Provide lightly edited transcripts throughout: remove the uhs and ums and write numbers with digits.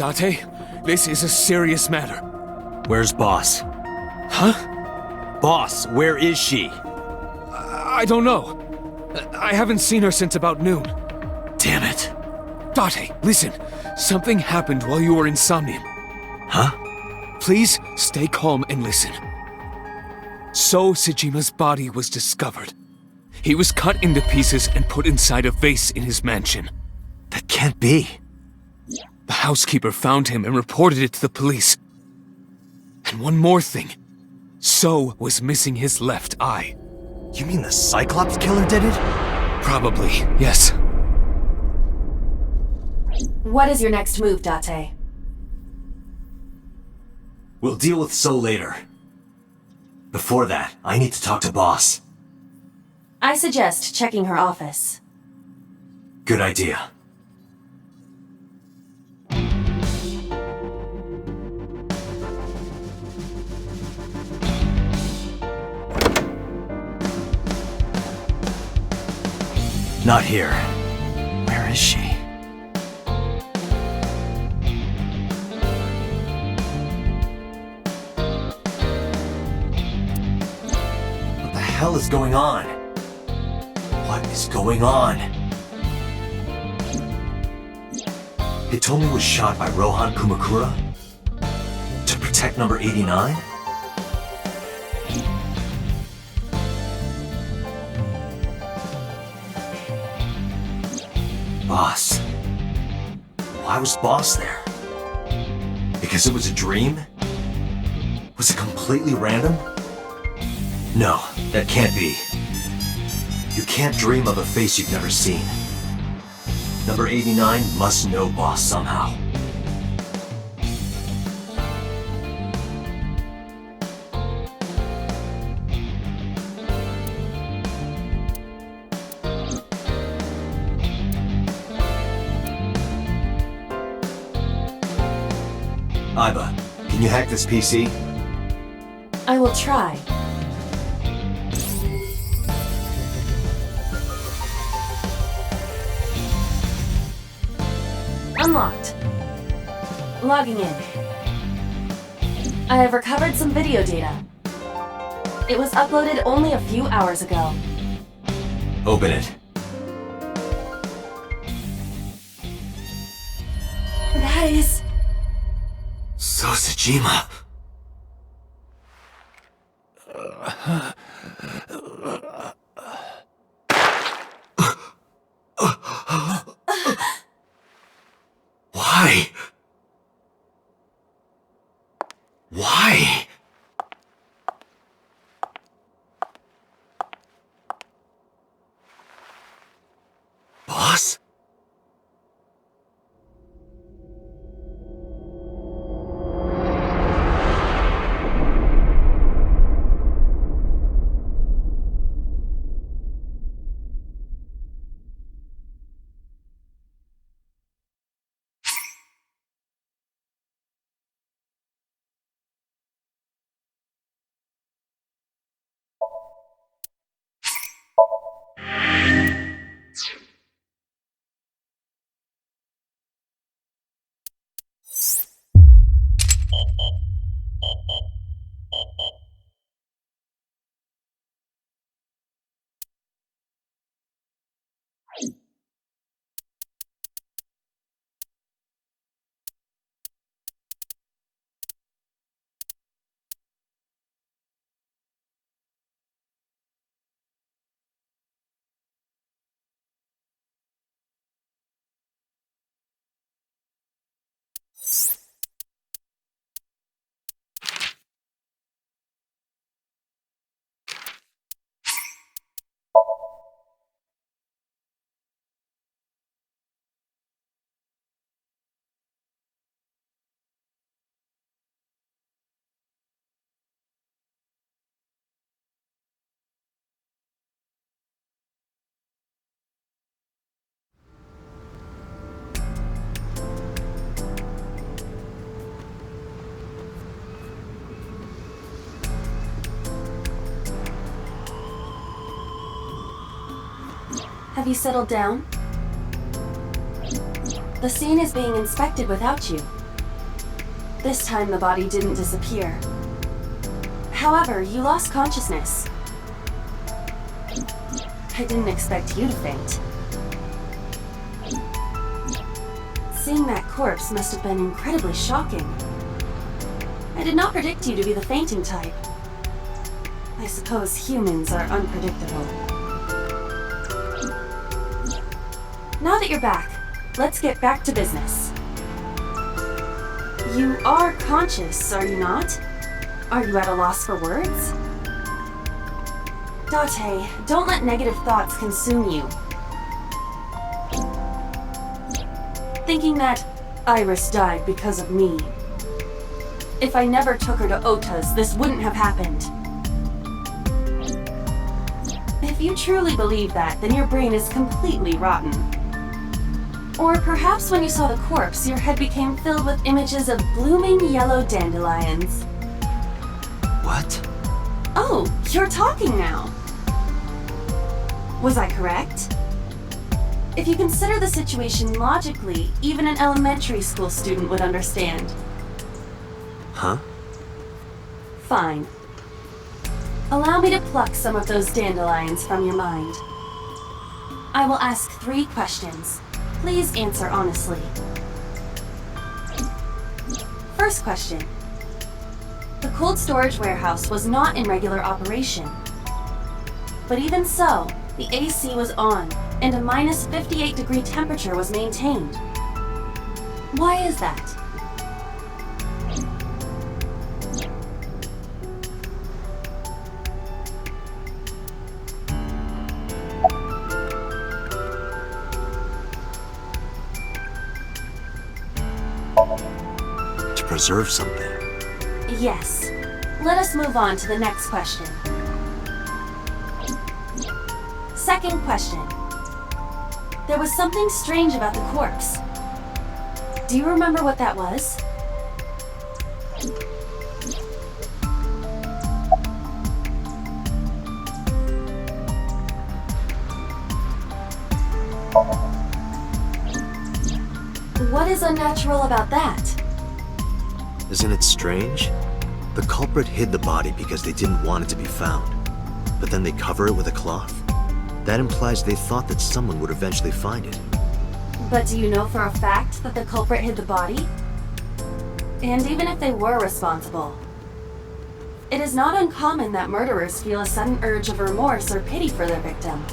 Date, this is a serious matter. Where's Boss? Huh? Boss, where is she? I don't know. I haven't seen her since about noon. Damn it. Date, listen. Something happened while you were in Somnium. Huh? Please stay calm and listen. So Sejima's body was discovered. He was cut into pieces and put inside a vase in his mansion. That can't be. The housekeeper found him and reported it to the police. And one more thing. So was missing his left eye. You mean the Cyclops killer did it? Probably, yes. What is your next move, Date? We'll deal with So later. Before that, I need to talk to Boss. I suggest checking her office. Good idea. Not here. Where is she? What the hell is going on? What is going on? Hitomi was shot by Rohan Kumakura? To protect number 89? Boss. Why was Boss there? Because it was a dream? Was it completely random? No, that can't be. You can't dream of a face you've never seen. Number 89 must know Boss somehow. Aiba, can you hack this PC? I will try. Unlocked. Logging in. I have recovered some video data. It was uploaded only a few hours ago. Open it. That is... So Sejima. Why? Why? Boss? Have you settled down? The scene is being inspected without you. This time the body didn't disappear. However, you lost consciousness. I didn't expect you to faint. Seeing that corpse must have been incredibly shocking. I did not predict you to be the fainting type. I suppose humans are unpredictable. Now that you're back, let's get back to business. You are conscious, are you not? Are you at a loss for words? Date, don't let negative thoughts consume you. Thinking that Iris died because of me. If I never took her to Ota's, this wouldn't have happened. If you truly believe that, then your brain is completely rotten. Or perhaps when you saw the corpse, your head became filled with images of blooming yellow dandelions. What? Oh, you're talking now. Was I correct? If you consider the situation logically, even an elementary school student would understand. Huh? Fine. Allow me to pluck some of those dandelions from your mind. I will ask 3 questions. Please answer honestly. First question. The cold storage warehouse was not in regular operation. But even so, the AC was on, and a minus 58-degree temperature was maintained. Why is that? To preserve something. Yes. Let us move on to the next question. Second question. There was something strange about the corpse. Do you remember what that was? What is unnatural about that? Isn't it strange? The culprit hid the body because they didn't want it to be found. But then they cover it with a cloth? That implies they thought that someone would eventually find it. But do you know for a fact that the culprit hid the body? And even if they were responsible, it is not uncommon that murderers feel a sudden urge of remorse or pity for their victim.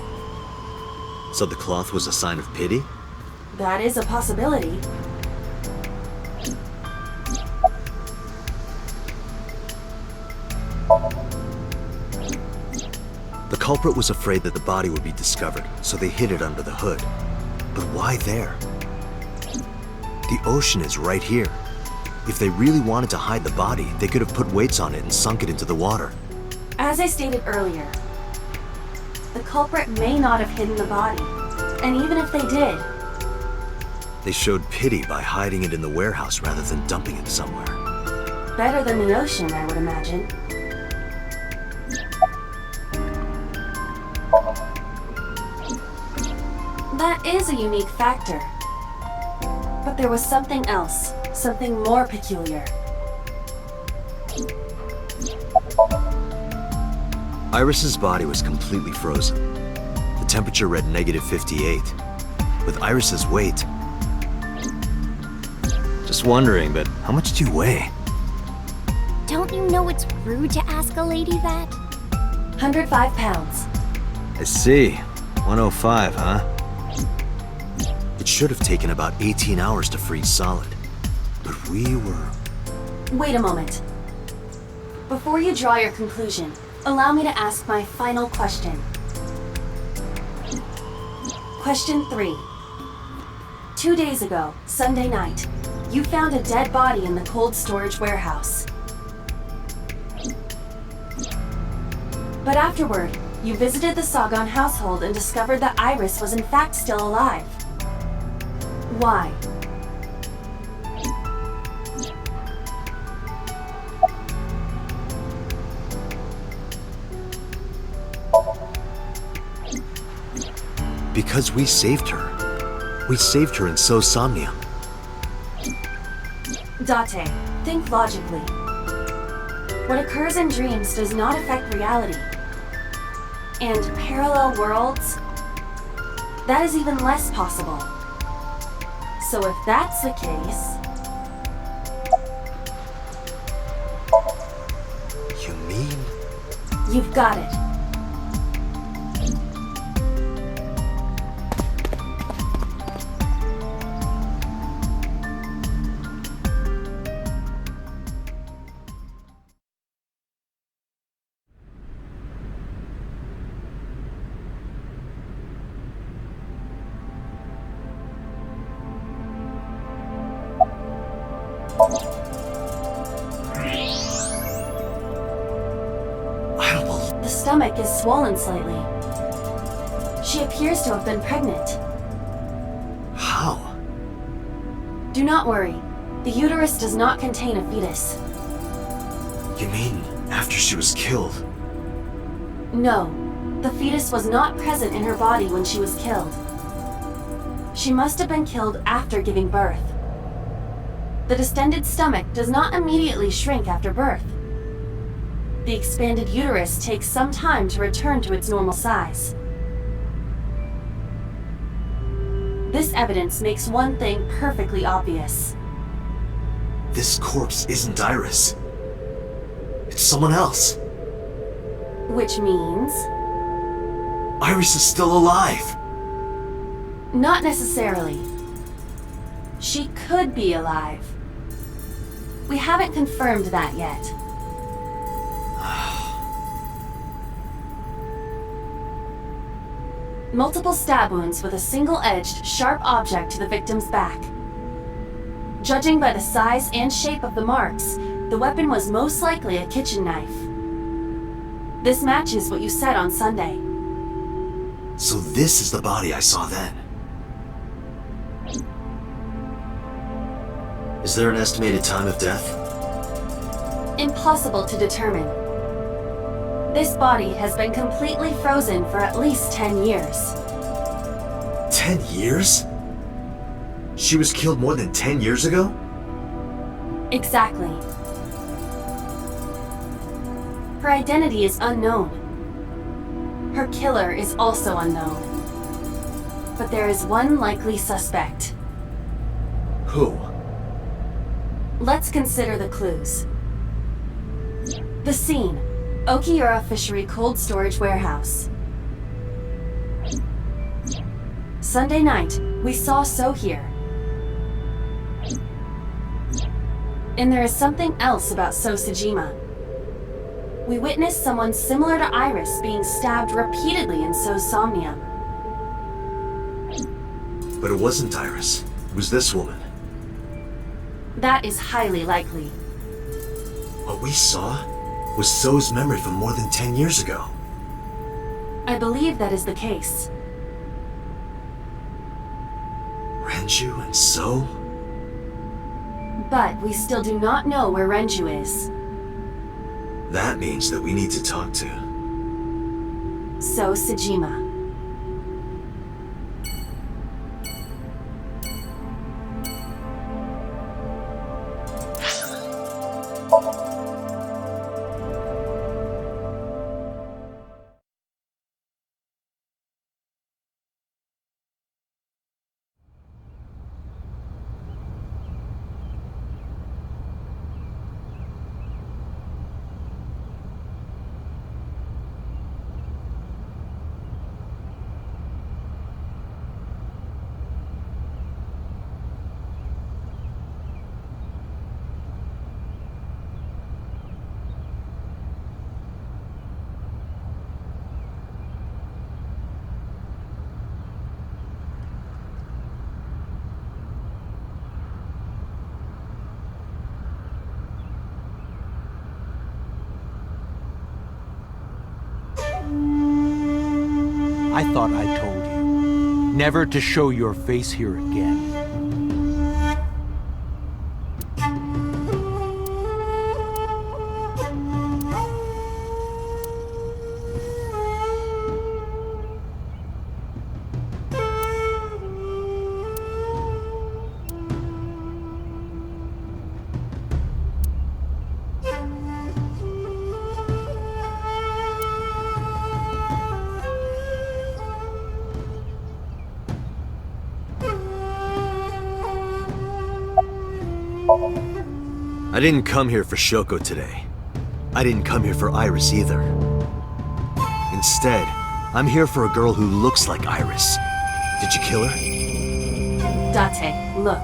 So the cloth was a sign of pity? That is a possibility. The culprit was afraid that the body would be discovered, so they hid it under the hood. But why there? The ocean is right here. If they really wanted to hide the body, they could have put weights on it and sunk it into the water. As I stated earlier, the culprit may not have hidden the body. And even if they did, They showed pity by hiding it in the warehouse rather than dumping it somewhere. better than the ocean, I would imagine. That is a unique factor. But there was something else, something more peculiar. Iris's body was completely frozen. The temperature read negative 58. With Iris's weight... Just wondering, but how much do you weigh? Don't you know it's rude to ask a lady that? 105 pounds. I see. 105, huh? It should have taken about 18 hours to freeze solid. But we were... Wait a moment. Before you draw your conclusion, allow me to ask my final question. Question 3. 2 days ago, Sunday night, you found a dead body in the cold storage warehouse. But afterward, you visited the Sagan household and discovered that Iris was in fact still alive. Why? Because we saved her. We saved her in Somnium. Date, Think logically. What occurs in dreams does not affect reality. And parallel worlds? That is even less possible. So if that's the case... You mean? You've got it. I don't believe. The stomach is swollen slightly. She appears to have been pregnant. How? Do not worry. The uterus does not contain a fetus. You mean after she was killed? No, the fetus was not present in her body when she was killed. She must have been killed after giving birth. The distended stomach does not immediately shrink after birth. The expanded uterus takes some time to return to its normal size. This evidence makes one thing perfectly obvious. This corpse isn't Iris. It's someone else. Which means... Iris is still alive. Not necessarily. She could be alive. We haven't confirmed that yet. Multiple stab wounds with a single-edged, sharp object to the victim's back. Judging by the size and shape of the marks, the weapon was most likely a kitchen knife. This matches what you said on Sunday. So this is the body I saw then. Is there an estimated time of death? Impossible to determine. This body has been completely frozen for at least 10 years. 10 years? She was killed more than 10 years ago? Exactly. Her identity is unknown. Her killer is also unknown. But there is one likely suspect. Who? Let's consider the clues. The scene. Okiura Fishery Cold Storage Warehouse. Sunday night, we saw So here. And there is something else about So Sejima. We witnessed someone similar to Iris being stabbed repeatedly in So's Somnium. But it wasn't Iris. It was this woman. That is highly likely. What we saw was So's memory from more than 10 years ago. I believe that is the case. Renju and So? But we still do not know where Renju is. That means that we need to talk to. So Sejima. I thought I told you never to show your face here again. I didn't come here for Shoko today. I didn't come here for Iris either. Instead, I'm here for a girl who looks like Iris. Did you kill her? Date, look.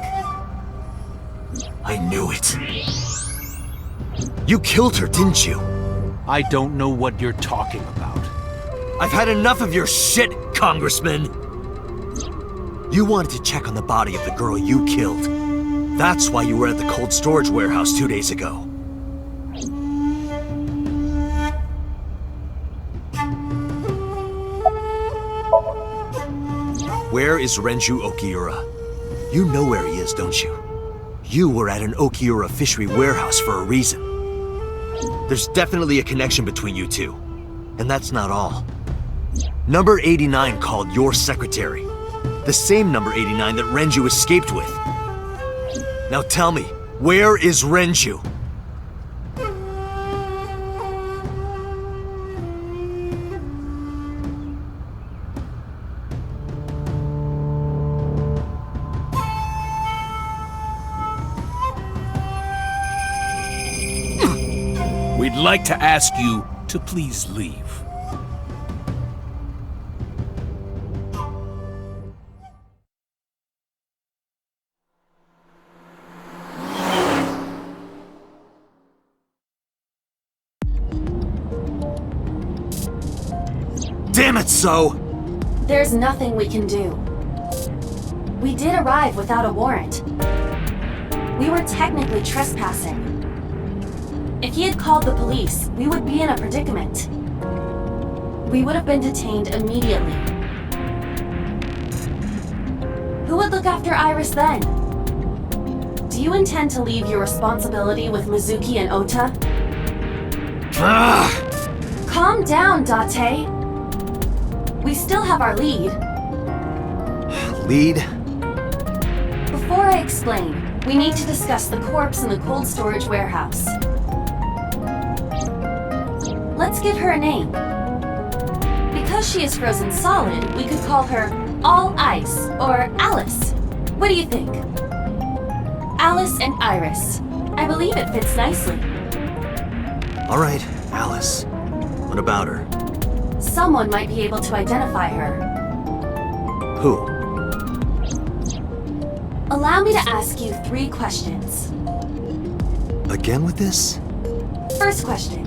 I knew it. You killed her, didn't you? I don't know what you're talking about. I've had enough of your shit, Congressman! You wanted to check on the body of the girl you killed. That's why you were at the cold storage warehouse 2 days ago. Where is Renju Okiura? You know where he is, don't you? You were at an Okiura fishery warehouse for a reason. There's definitely a connection between you two. And that's not all. Number 89 called your secretary. The same number 89 that Renju escaped with. Now tell me, where is Renju? We'd like to ask you to please leave. Damn it, So! There's nothing we can do. We did arrive without a warrant. We were technically trespassing. If he had called the police, we would be in a predicament. We would have been detained immediately. Who would look after Iris then? Do you intend to leave your responsibility with Mizuki and Ota? Calm down, Date. We still have our lead. Lead? Before I explain, we need to discuss the corpse in the cold storage warehouse. Let's give her a name. Because she is frozen solid, we could call her All Ice or Alice. What do you think? Alice and Iris. I believe it fits nicely. All right, Alice. What about her? Someone might be able to identify her. Who? Allow me to ask you 3 questions. Again with this? First question.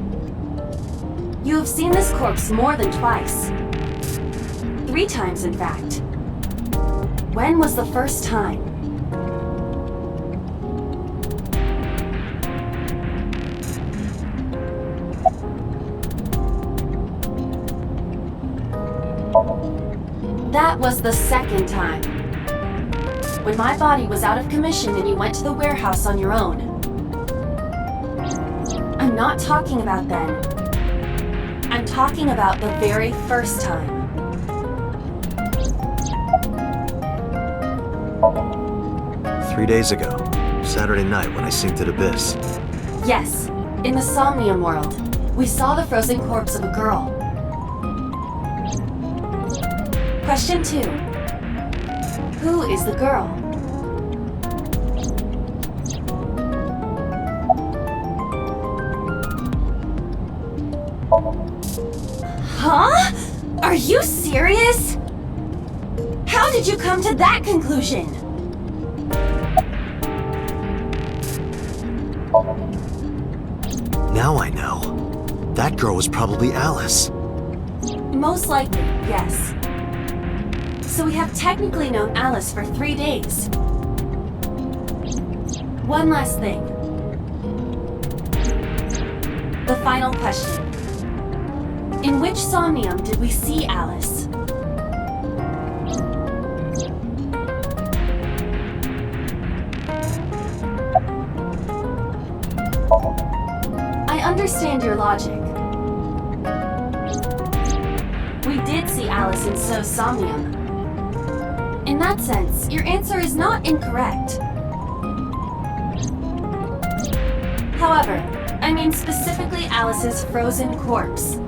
You have seen this corpse more than twice. 3 times, in fact. When was the first time? That was the second time. When my body was out of commission and you went to the warehouse on your own. I'm not talking about then. I'm talking about the very first time. Three days ago. Saturday night when I synced at Abyss. Yes, in the Somnium world, we saw the frozen corpse of a girl. Question 2. Who is the girl? Huh? Are you serious? How did you come to that conclusion? Now I know. That girl was probably Alice. Most likely, yes. So we have technically known Alice for 3 days. One last thing. The final question. In which Somnium did we see Alice? I understand your logic. We did see Alice in So's Somnium. In that sense, your answer is not incorrect. However, I mean specifically Alice's frozen corpse.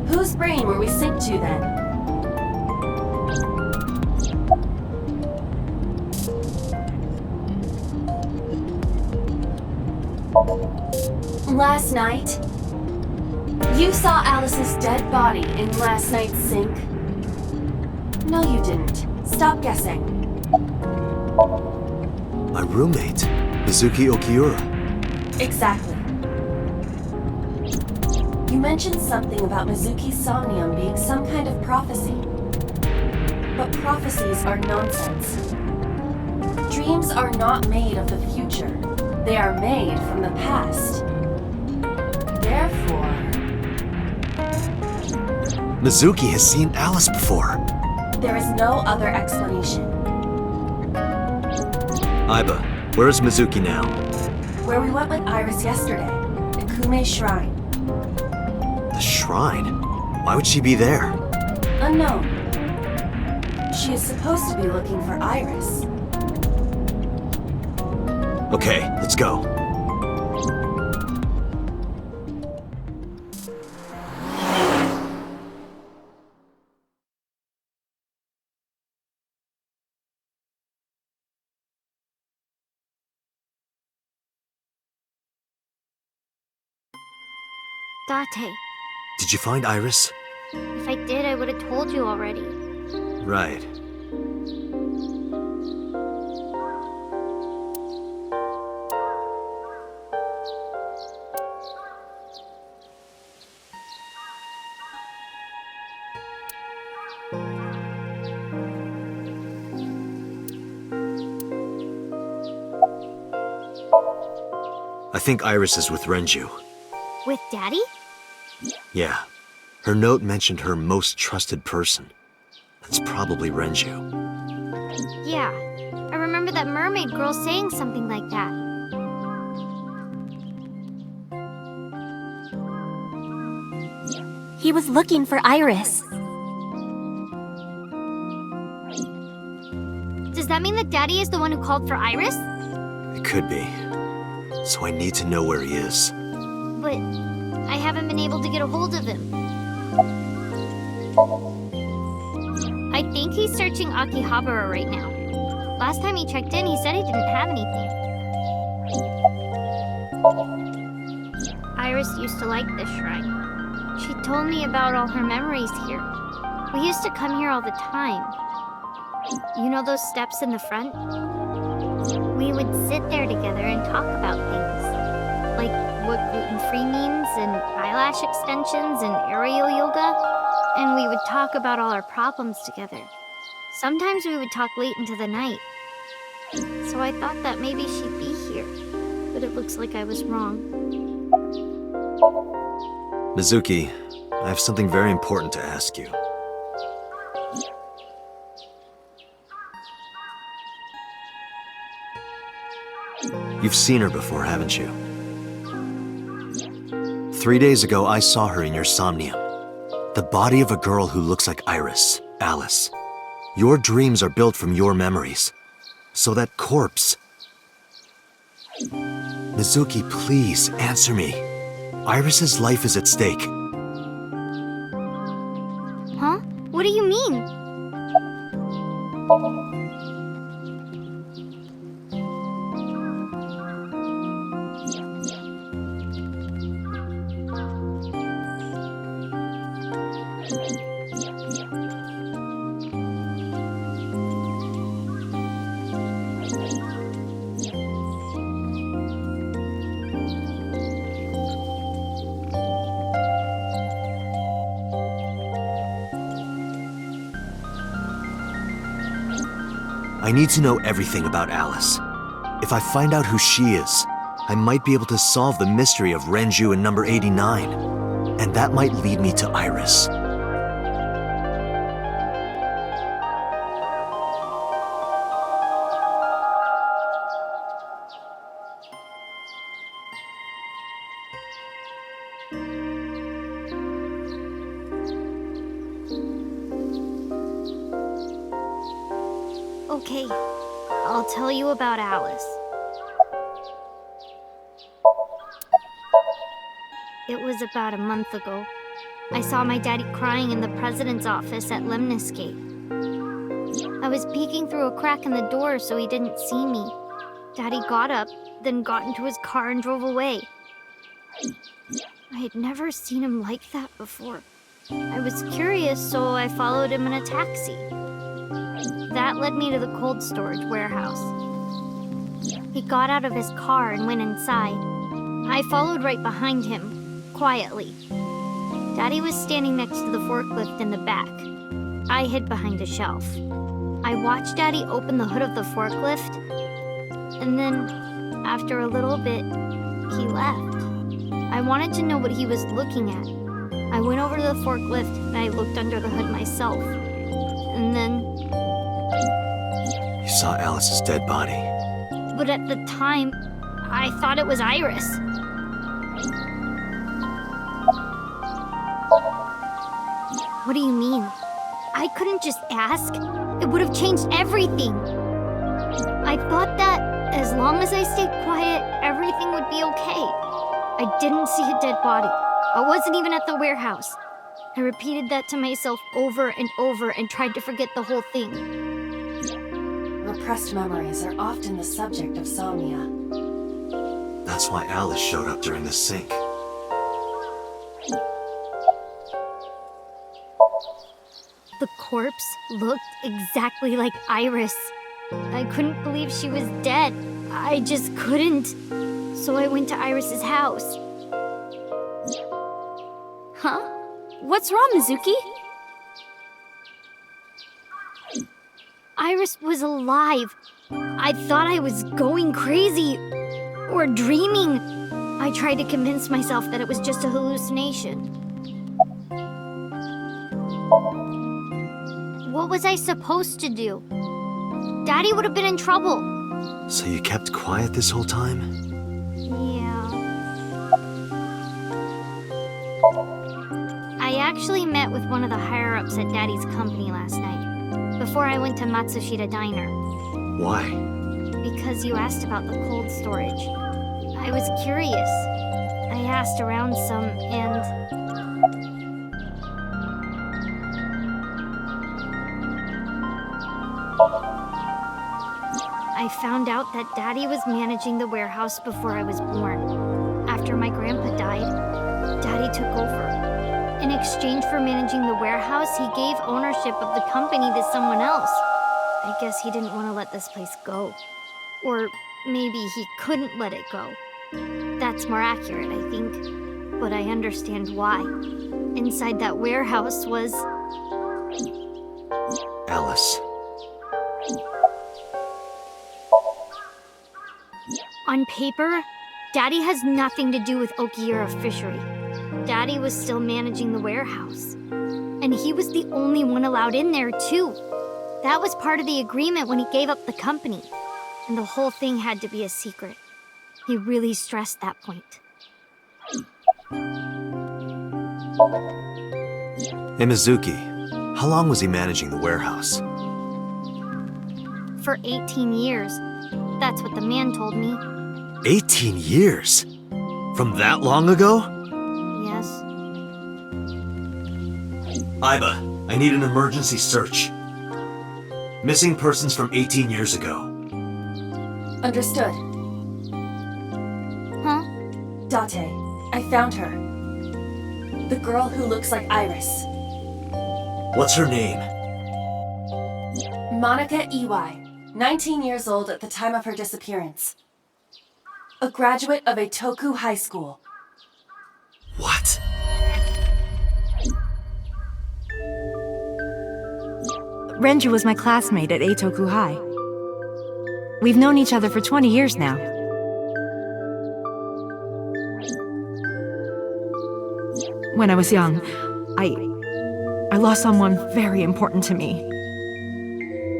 Whose brain were we synced to then? last night? You saw Alice's dead body in last night's sink? No, you didn't. Stop guessing. My roommate, Mizuki Okiura. Exactly. You mentioned something about Mizuki's somnium being some kind of prophecy. But prophecies are nonsense. Dreams are not made of the future. They are made from the past. Therefore... Mizuki has seen Alice before. there is no other explanation. Aiba, where is Mizuki now? Where we went with Iris yesterday, the Kume Shrine. The shrine? Why would she be there? Unknown. She is supposed to be looking for Iris. Okay, let's go. Date, Did you find Iris? if I did, I would have told you already. Right. I think Iris is with Renju. With Daddy? Yeah. Her note mentioned her most trusted person. That's probably Renju. Yeah. I remember that mermaid girl saying something like that. He was looking for Iris. Does that mean that Daddy is the one who called for Iris? It could be. So I need to know where he is. But I haven't been able to get a hold of him. I think he's searching Akihabara right now. Last time he checked in, he said he didn't have anything. Iris used to like this shrine. She told me about all her memories here. We used to come here all the time. You know those steps in the front? We would sit there together and talk about things. Like what gluten-free means, and eyelash extensions, and aerial yoga. And we would talk about all our problems together. Sometimes we would talk late into the night. So I thought that maybe she'd be here. But it looks like I was wrong. Mizuki, I have something very important to ask you. You've seen her before, haven't you? 3 days ago, I saw her in your somnium. The body of a girl who looks like Iris, Alice. Your dreams are built from your memories. So that corpse... Mizuki, please, answer me. Iris's life is at stake. Huh? What do you mean? I need to know everything about Alice. If I find out who she is, I might be able to solve the mystery of Renju and number 89. And that might lead me to Iris. Okay, I'll tell you about Alice. It was about a month ago. I saw my daddy crying in the president's office at Lemnis Gate. I was peeking through a crack in the door so he didn't see me. Daddy got up, then got into his car and drove away. I had never seen him like that before. I was curious, so I followed him in a taxi. That led me to the cold storage warehouse. He got out of his car and went inside. I followed right behind him, quietly. Daddy was standing next to the forklift in the back. I hid behind a shelf. I watched Daddy open the hood of the forklift, and then, after a little bit, he left. I wanted to know what he was looking at. I went over to the forklift and I looked under the hood myself. And then... You saw Alice's dead body. But at the time, I thought it was Iris. What do you mean? I couldn't just ask. It would have changed everything. I thought that as long as I stayed quiet, everything would be okay. I didn't see a dead body. I wasn't even at the warehouse. I repeated that to myself over and over and tried to forget the whole thing. Repressed memories are often the subject of somnia. That's why Alice showed up during the sync. The corpse looked exactly like Iris. I couldn't believe she was dead. I just couldn't. So I went to Iris's house. Huh? What's wrong, Mizuki? Iris was alive. I thought I was going crazy or dreaming. I tried to convince myself that it was just a hallucination. What was I supposed to do? Daddy would have been in trouble. So you kept quiet this whole time? Yeah. I actually met with one of the higher-ups at Daddy's company last night, before I went to Matsushita Diner. Why? Because you asked about the cold storage. I was curious. I asked around some, and... I found out that Daddy was managing the warehouse before I was born. After my grandpa died, Daddy took over. In exchange for managing the warehouse, he gave ownership of the company to someone else. I guess he didn't want to let this place go. Or maybe he couldn't let it go. That's more accurate, I think. But I understand why. Inside that warehouse was... Alice. On paper, Daddy has nothing to do with Okiura Fishery. Daddy was still managing the warehouse. And he was the only one allowed in there, too. That was part of the agreement when he gave up the company. And the whole thing had to be a secret. He really stressed that point. Hey, Mizuki, how long was he managing the warehouse? For 18 years. That's what the man told me. 18 years? From that long ago? Yes. Aiba, I need an emergency search. Missing persons from 18 years ago. Understood. Huh? Date, I found her. The girl who looks like Iris. What's her name? Monica Iwai, 19 years old at the time of her disappearance. A graduate of Eitoku High School. What? Renju was my classmate at Eitoku High. We've known each other for 20 years now. When I was young, I lost someone very important to me.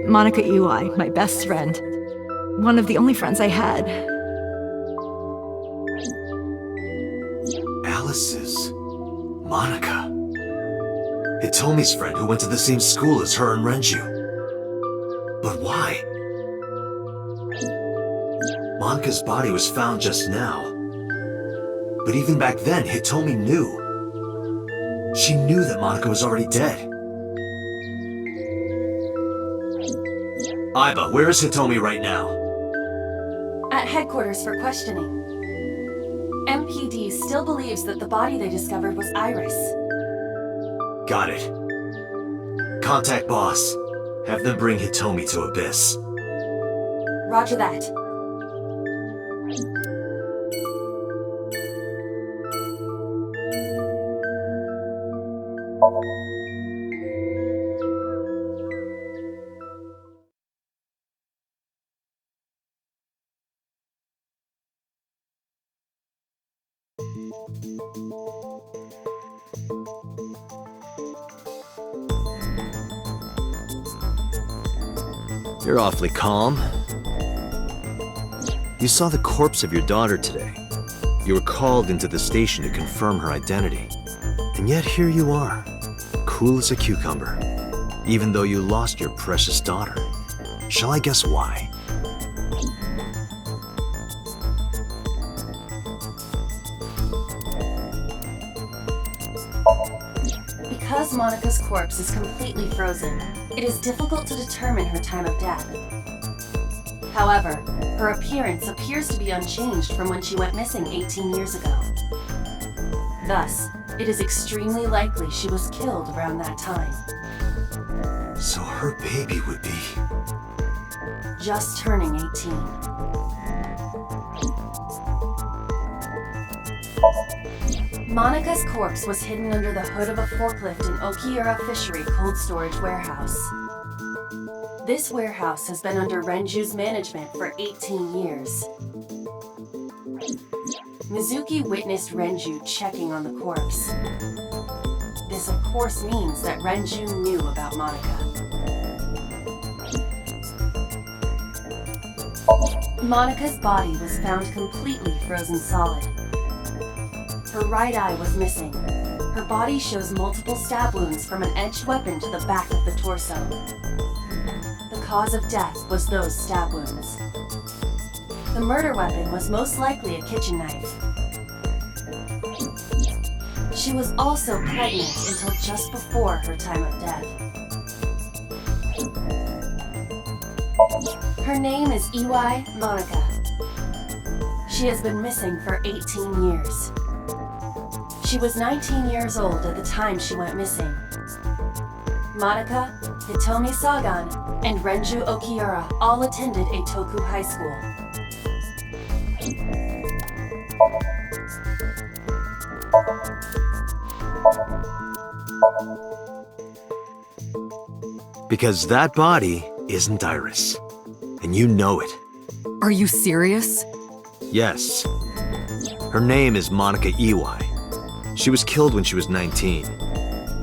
Monica Iwai, my best friend. One of the only friends I had. Alice's Monica. Hitomi's friend who went to the same school as her and Renju. But why? Monica's body was found just now. But even back then, Hitomi knew. She knew that Monica was already dead. Aiba, where is Hitomi right now? At headquarters for questioning. MP NCPD still believes that the body they discovered was Iris. Got it. Contact boss. Have them bring Hitomi to Abyss. Roger that. You're awfully calm. You saw the corpse of your daughter today. You were called into the station to confirm her identity. And yet here you are, cool as a cucumber, even though you lost your precious daughter. Shall I guess why? Because Monica's corpse is completely frozen, it is difficult to determine her time of death. However, her appearance appears to be unchanged from when she went missing 18 years ago. Thus, it is extremely likely she was killed around that time. So her baby would be... Just turning 18. Monica's corpse was hidden under the hood of a forklift in Okiura Fishery cold storage warehouse. This warehouse has been under Renju's management for 18 years. Mizuki witnessed Renju checking on the corpse. This of course means that Renju knew about Monica. Monica's body was found completely frozen solid. Her right eye was missing. Her body shows multiple stab wounds from an edged weapon to the back of the torso. The cause of death was those stab wounds. The murder weapon was most likely a kitchen knife. She was also pregnant until just before her time of death. Her name is Iwai Monica. She has been missing for 18 years. She was 19 years old at the time she went missing. Monica, Hitomi Sagan, and Renju Okiura all attended Eitoku High School. Because that body isn't Iris. And you know it. Are you serious? Yes. Her name is Monica Iwai. She was killed when she was 19.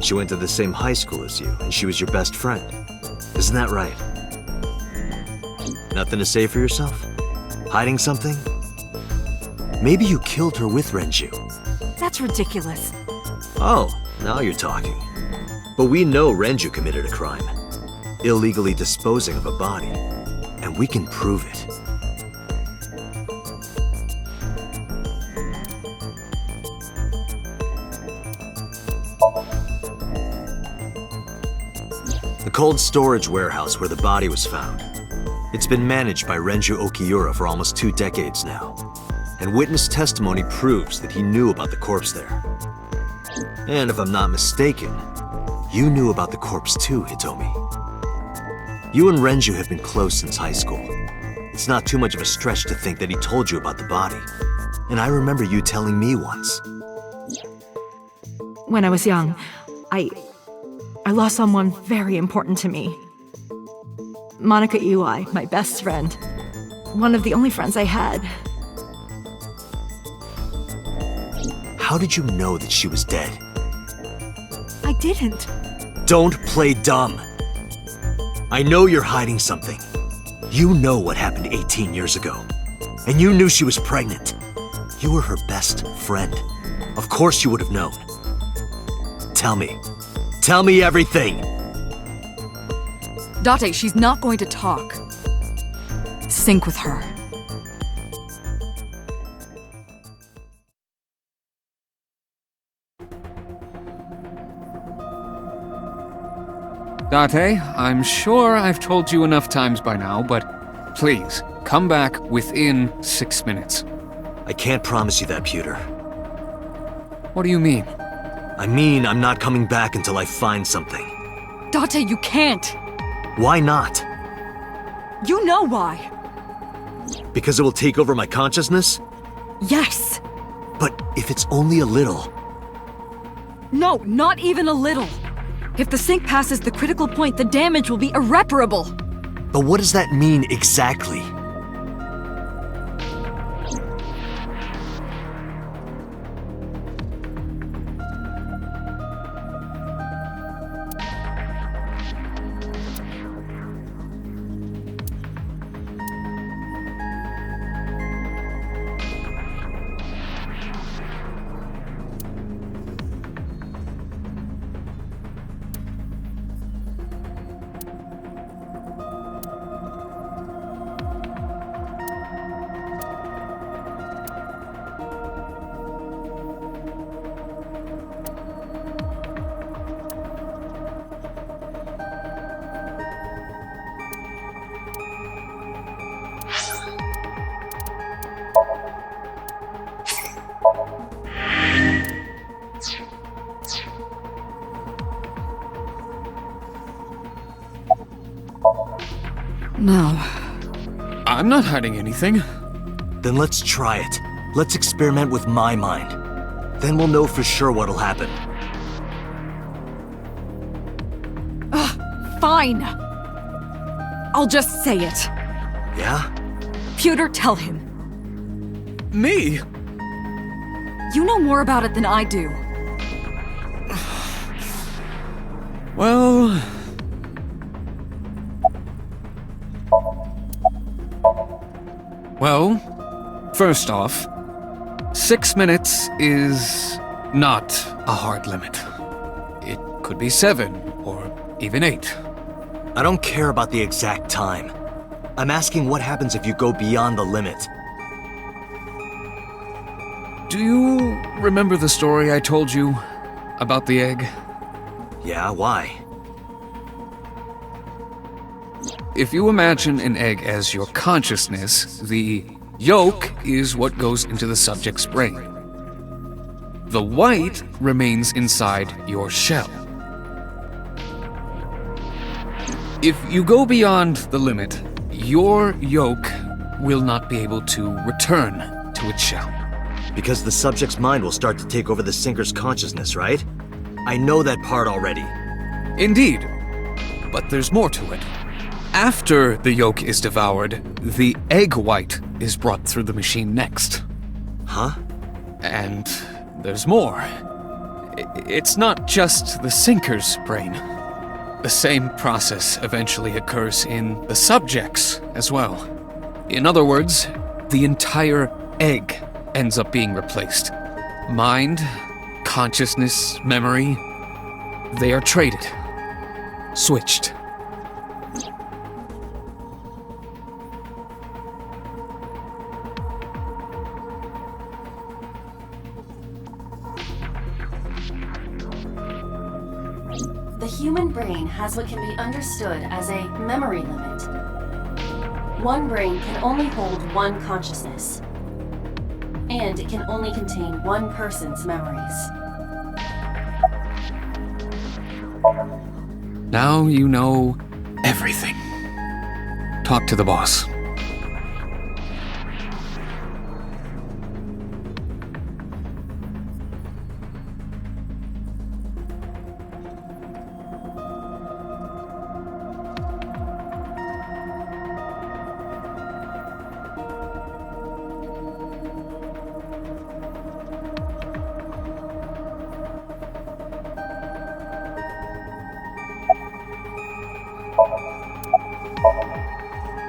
She went to the same high school as you, and she was your best friend. Isn't that right? Nothing to say for yourself? Hiding something? Maybe you killed her with Renju. That's ridiculous. Oh, now you're talking. But we know Renju committed a crime. Illegally disposing of a body. And we can prove it. The cold storage warehouse where the body was found. It's been managed by Renju Okiura for almost 2 decades now. And witness testimony proves that he knew about the corpse there. And if I'm not mistaken, you knew about the corpse too, Hitomi. You and Renju have been close since high school. It's not too much of a stretch to think that he told you about the body. And I remember you telling me once. When I was young, I lost someone very important to me. Monica Iwai, my best friend. One of the only friends I had. How did you know that she was dead? I didn't. Don't play dumb. I know you're hiding something. You know what happened 18 years ago. And you knew she was pregnant. You were her best friend. Of course you would have known. Tell me. Tell me everything! Date, she's not going to talk. Sync with her. Date, I'm sure I've told you enough times by now, but please, come back within 6 minutes. I can't promise you that, Pewter. What do you mean? I mean, I'm not coming back until I find something. Date, you can't. Why not? You know why. Because it will take over my consciousness? Yes. But if it's only a little... No, not even a little. If the sync passes the critical point, the damage will be irreparable. But what does that mean exactly? No. I'm not hiding anything. Then let's try it. Let's experiment with my mind. Then we'll know for sure what'll happen. Fine. I'll just say it. Yeah? Pewter, tell him. Me? You know more about it than I do. Well... Well, first off, 6 minutes is not a hard limit. It could be 7, or even 8. I don't care about the exact time. I'm asking what happens if you go beyond the limit. Do you remember the story I told you about the egg? Yeah, why? If you imagine an egg as your consciousness, the yolk is what goes into the subject's brain. The white remains inside your shell. If you go beyond the limit, your yolk will not be able to return to its shell. Because the subject's mind will start to take over the sinker's consciousness, right? I know that part already. Indeed, but there's more to it. After the yolk is devoured, the egg white is brought through the machine next. Huh? And there's more. It's not just the sinker's brain. The same process eventually occurs in the subject's as well. In other words, the entire egg ends up being replaced. Mind, consciousness, memory, they are traded. Switched. The human brain has what can be understood as a memory limit. One brain can only hold one consciousness, and it can only contain one person's memories. Now you know everything. Talk to the boss.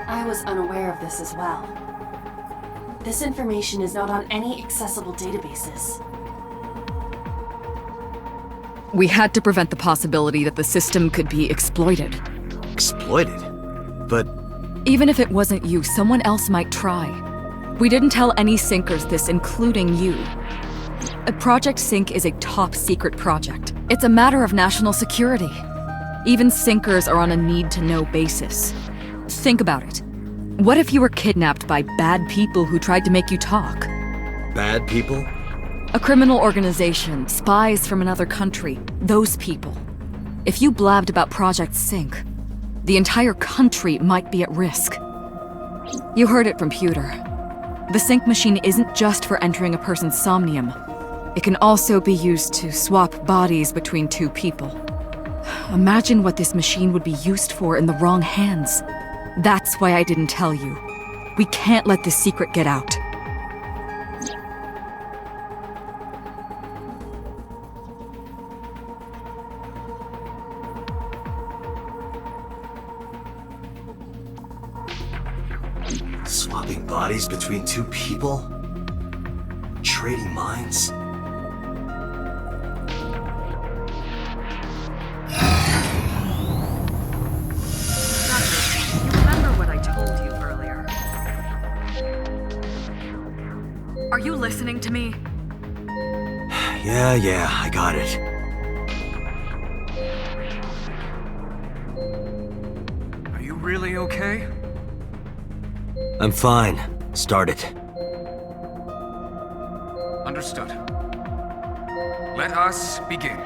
I was unaware of this as well. This information is not on any accessible databases. We had to prevent the possibility that the system could be exploited. Exploited? But Even if it wasn't you, someone else might try. We didn't tell any sinkers this, including you. Project Sync is a top-secret project. It's a matter of national security. Even sinkers are on a need-to-know basis. Think about it. What if you were kidnapped by bad people who tried to make you talk? bad people? A criminal organization, spies from another country, those people. If you blabbed about Project Sync, the entire country might be at risk. You heard it from Pewter. The sync machine isn't just for entering a person's somnium. It can also be used to swap bodies between two people. Imagine what this machine would be used for in the wrong hands. That's why I didn't tell you. We can't let this secret get out. Swapping bodies between two people? Trading minds? Remember what I told you earlier. Are you listening to me? Yeah, I got it. Are you really okay? I'm fine. Start it. Understood. Let us begin.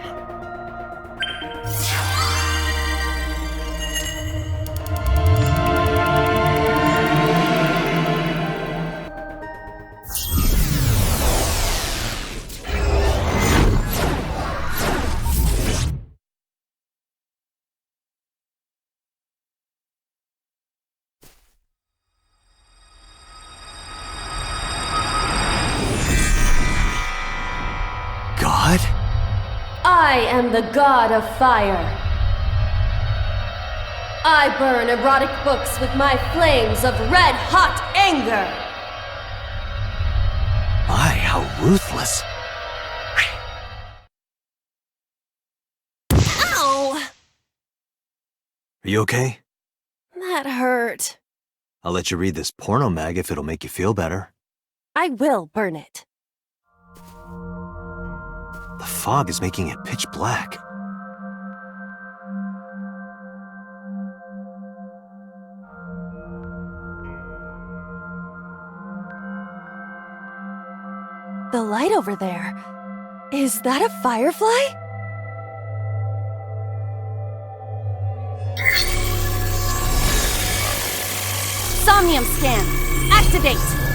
God? I am the god of fire. I burn erotic books with my flames of red-hot anger. My, how ruthless. Ow! Are you okay? That hurt. I'll let you read this porno mag if it'll make you feel better. I will burn it. The fog is making it pitch black. The light over there. Is that a firefly? Somnium scan. Activate.